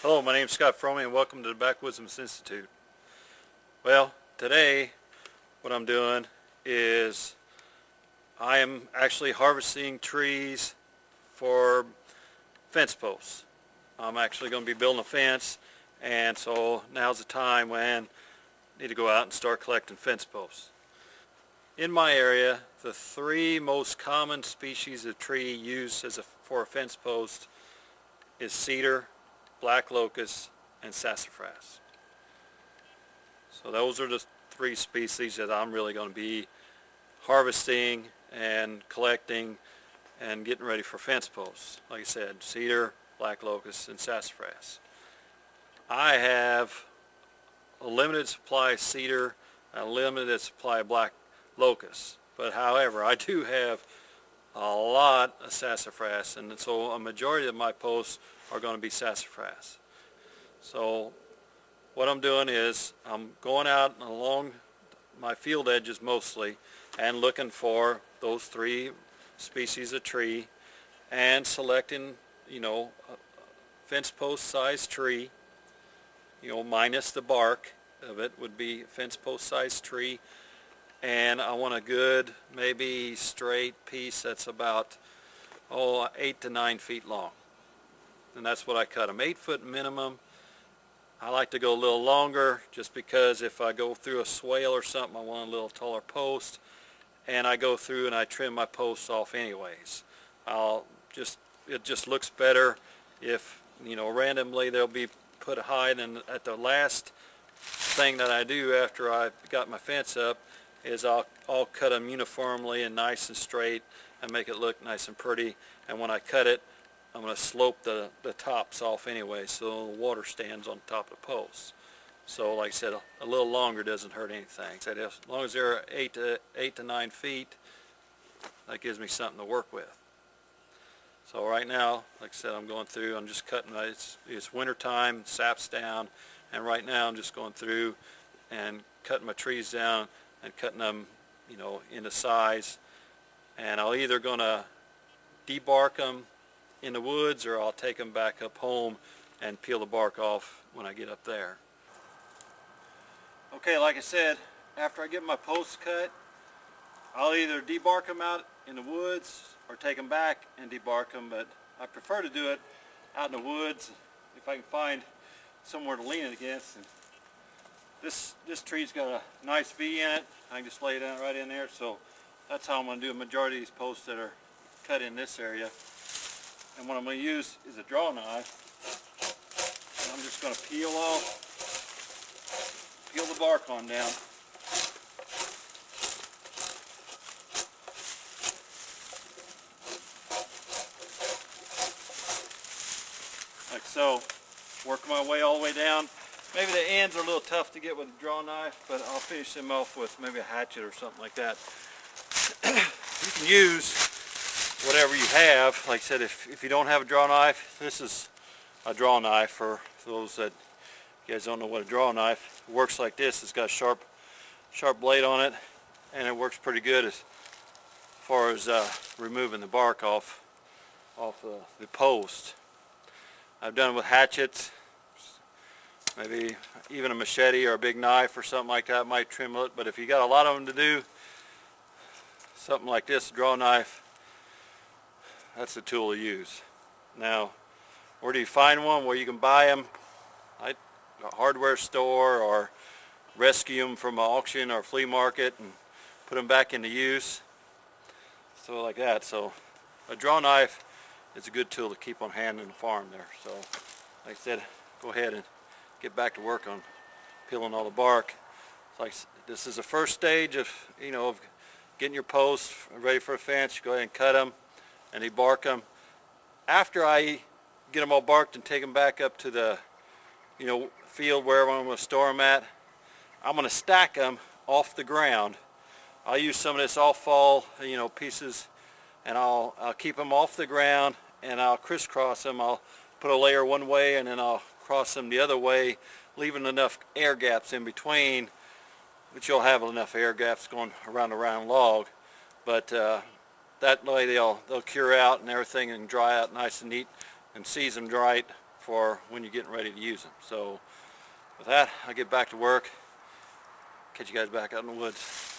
Hello, my name is Scott Fromey and welcome to the Backwoodsman Institute. Well, today what I'm doing is I am actually harvesting trees for fence posts. I'm actually going to be building a fence, and so now's the time when I need to go out and start collecting fence posts. In my area, the three most common species of tree used for a fence post is cedar, black locust, and sassafras. So those are the three species that I'm really going to be harvesting and collecting and getting ready for fence posts. Like I said, cedar, black locust, and sassafras. I have a limited supply of cedar and a limited supply of black locust. But however, I do have a lot of sassafras, and so a majority of my posts are going to be sassafras. So what I'm doing is I'm going out along my field edges mostly and looking for those three species of tree and selecting, a fence post size tree, minus the bark of it would be a fence post size tree. And I want a good, maybe straight piece that's about 8 to 9 feet long. And that's what I cut them, 8 foot minimum. I like to go a little longer just because if I go through a swale or something, I want a little taller post. And I go through and I trim my posts off anyways. It just looks better if, randomly they'll be put high. And at the last thing that I do after I've got my fence up is I'll cut them uniformly and nice and straight and make it look nice and pretty. And when I cut it, I'm going to slope the tops off anyway so the water stands on top of the posts. So like I said, a little longer doesn't hurt anything. So as long as they're 8 to 9 feet, that gives me something to work with. So right now, like I said, I'm going through, I'm just cutting, it's winter time, sap's down, and right now I'm just going through and cutting my trees down and cutting them, into size. And I'll either going to debark them in the woods or I'll take them back up home and peel the bark off when I get up there. Okay, like I said, after I get my posts cut, I'll either debark them out in the woods or take them back and debark them, but I prefer to do it out in the woods if I can find somewhere to lean it against. And this tree's got a nice V in it. I can just lay it down right in there, so that's how I'm going to do a majority of these posts that are cut in this area. And what I'm going to use is a draw knife. And I'm just going to peel the bark on down. Like so. Work my way all the way down. Maybe the ends are a little tough to get with a draw knife, but I'll finish them off with maybe a hatchet or something like that. You can use whatever you have. Like I said, if you don't have a draw knife, this is a draw knife for those that you guys don't know what a draw knife. It works like this. It's got a sharp blade on it, and it works pretty good as far as removing the bark off the post. I've done it with hatchets. Maybe even a machete or a big knife or something like that might trim it, but if you got a lot of them to do, something like this, a draw knife, that's the tool to use. Now, where do you find one? Where you can buy them, like a hardware store, or rescue them from an auction or flea market and put them back into use. So like that. So a draw knife is a good tool to keep on hand in the farm there. So like I said, go ahead and get back to work on peeling all the bark. Like this is the first stage of of getting your posts ready for a fence. You go ahead and cut them and debark them. After I get them all barked and take them back up to the field wherever I'm going to store them at, I'm going to stack them off the ground. I'll use some of this off-fall pieces, and I'll keep them off the ground, and I'll crisscross them. I'll put a layer one way and then I'll cross them the other way, leaving enough air gaps in between, which you'll have enough air gaps going around a round log. But that way they'll cure out and everything and dry out nice and neat and season right for when you're getting ready to use them. So with that, I'll get back to work. Catch you guys back out in the woods.